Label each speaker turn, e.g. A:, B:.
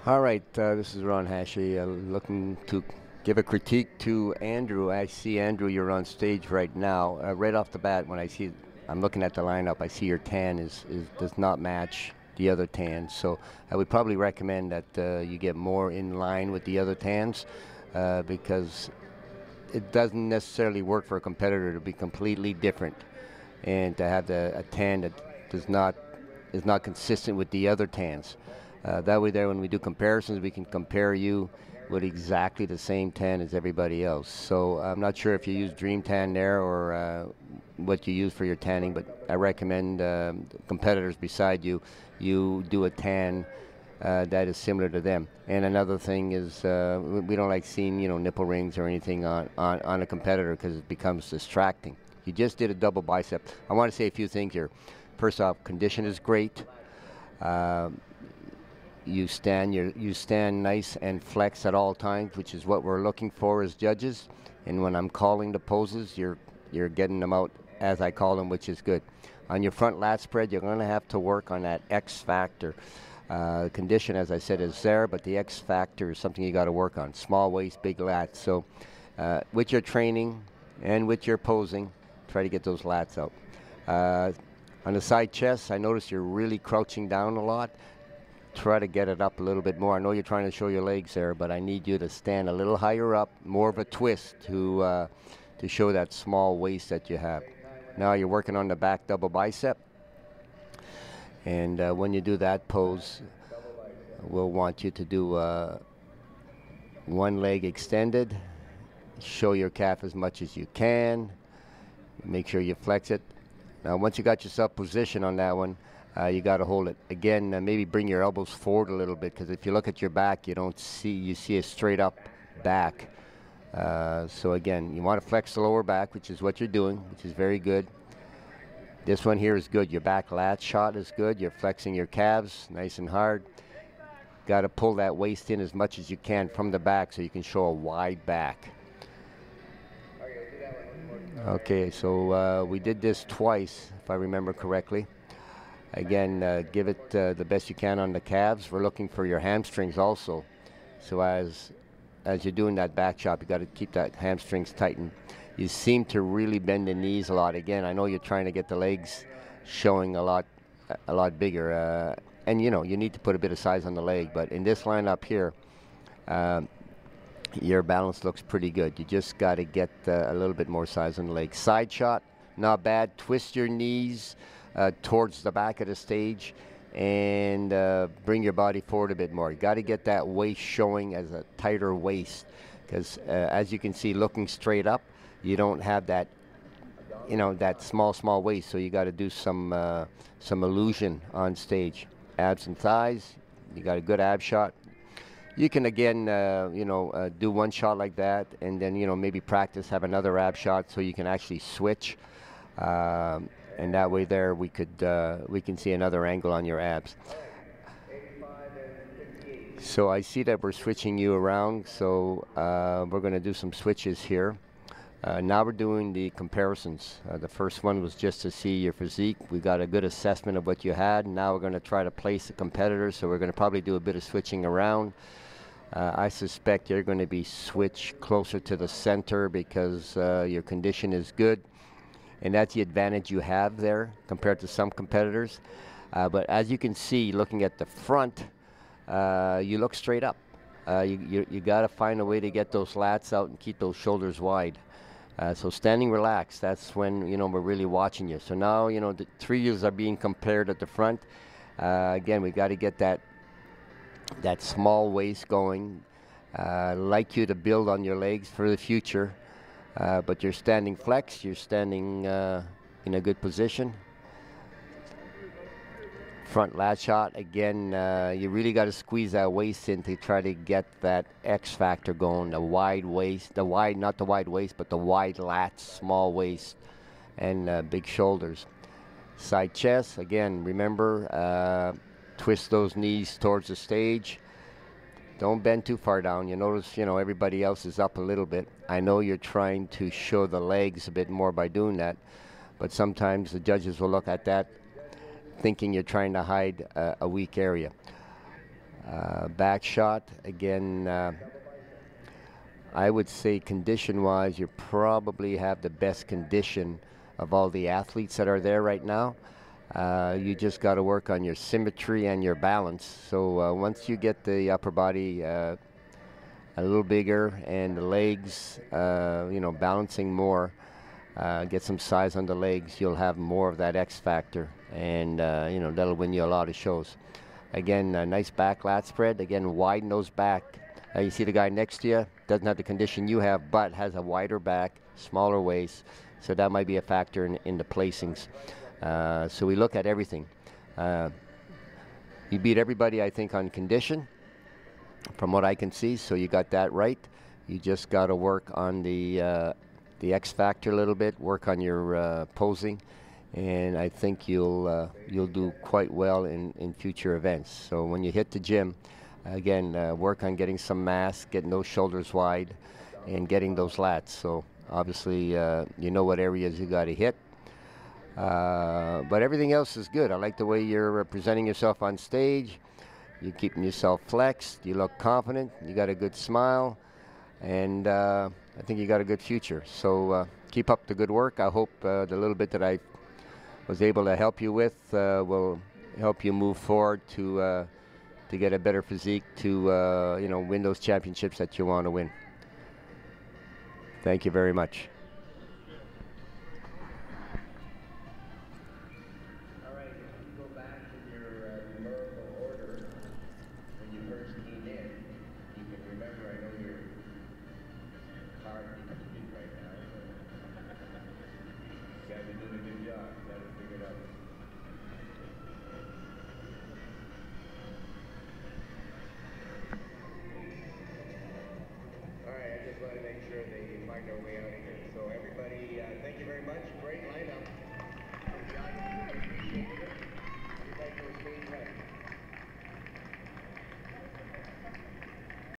A: All right, this is Ron Hashi, looking to give a critique to Andrew. I see, Andrew, you're on stage right now. Right off the bat, when I'm looking at the lineup, I see your tan does not match the other tans. So I would probably recommend that you get more in line with the other tans because it doesn't necessarily work for a competitor to be completely different and to have a tan that is not consistent with the other tans. That way there, when we do comparisons, we can compare you with exactly the same tan as everybody else. So I'm not sure if you use Dream Tan there or what you use for your tanning, but I recommend competitors beside you, you do a tan that is similar to them. And another thing is we don't like seeing nipple rings or anything on a competitor because it becomes distracting. You just did a double bicep. I want to say a few things here. First off, condition is great. You stand nice and flex at all times, which is what we're looking for as judges. And when I'm calling the poses, you're getting them out as I call them, which is good. On your front lat spread, you're going to have to work on that X factor. Condition, as I said, is there, but the X factor is something you got to work on. Small waist, big lats. So with your training and with your posing, try to get those lats out. On the side chest, I notice you're really crouching down a lot. Try to get it up a little bit more. I know you're trying to show your legs there, but I need you to stand a little higher up, more of a twist to show that small waist that you have. Now you're working on the back double bicep. And when you do that pose, we'll want you to do one leg extended. Show your calf as much as you can. Make sure you flex it. Now, once you got yourself positioned on that one, you got to hold it. Again, maybe bring your elbows forward a little bit, because if you look at your back, you see a straight up back. So again, you want to flex the lower back, which is what you're doing, which is very good. This one here is good. Your back lat shot is good. You're flexing your calves nice and hard. Got to pull that waist in as much as you can from the back so you can show a wide back. Okay, so we did this twice, if I remember correctly. Again, give it the best you can on the calves. We're looking for your hamstrings also. So as you're doing that back chop, you got to keep that hamstrings tightened. You seem to really bend the knees a lot. Again, I know you're trying to get the legs showing a lot bigger. And you need to put a bit of size on the leg. But in this lineup here, your balance looks pretty good. You just got to get a little bit more size on the leg. Side shot, not bad. Twist your knees towards the back of the stage and bring your body forward a bit more. You got to get that waist showing as a tighter waist, because as you can see, looking straight up, you don't have that, that small waist. So you got to do some illusion on stage. Abs and thighs. You got a good ab shot. You can again, do one shot like that, and then maybe practice, have another ab shot so you can actually switch. And that way there we can see another angle on your abs. So I see that we're switching you around, so we're going to do some switches here. Now we're doing the comparisons. The first one was just to see your physique. We got a good assessment of what you had. Now we're going to try to place the competitors, so we're going to probably do a bit of switching around. I suspect you're going to be switched closer to the center because your condition is good. And that's the advantage you have there compared to some competitors. But as you can see, looking at the front, you look straight up. You got to find a way to get those lats out and keep those shoulders wide. So standing relaxed, that's when we're really watching you. So now the three years are being compared at the front. Again, we got to get that small waist going. Like you to build on your legs for the future. But you're standing flex, you're standing in a good position. Front lat shot, again, you really got to squeeze that waist in to try to get that X factor going, the wide waist, not the wide waist, but the wide lats, small waist, and big shoulders. Side chest, again, remember, twist those knees towards the stage. Don't bend too far down. You notice, everybody else is up a little bit. I know you're trying to show the legs a bit more by doing that, but sometimes the judges will look at that thinking you're trying to hide a weak area. Back shot, again, I would say condition-wise, you probably have the best condition of all the athletes that are there right now. You just got to work on your symmetry and your balance. So once you get the upper body a little bigger and the legs, balancing more, get some size on the legs, you'll have more of that X factor, and that'll win you a lot of shows. Again, a nice back lat spread. Again, widen those back. You see the guy next to you doesn't have the condition you have, but has a wider back, smaller waist, so that might be a factor in the placings. So we look at everything. You beat everybody, I think, on condition, from what I can see. So you got that right. You just got to work on the X factor a little bit. Work on your posing, and I think you'll do quite well in future events. So when you hit the gym, again, work on getting some mass, getting those shoulders wide, and getting those lats. So obviously, you know what areas you got to hit. But everything else is good. I like the way you're presenting yourself on stage. You're keeping yourself flexed. You look confident. You got a good smile, and I think you got a good future. So keep up the good work. I hope the little bit that I was able to help you with will help you move forward to get a better physique to win those championships that you want to win. Thank you very much.
B: All right, if you go back to your numerical order when you first came in, you can remember, I know your card is complete right now, but you guys are doing a good job. You got it figured out. All right, I just want to make sure they find their way out of here. So everybody, thank you very much. Great lineup.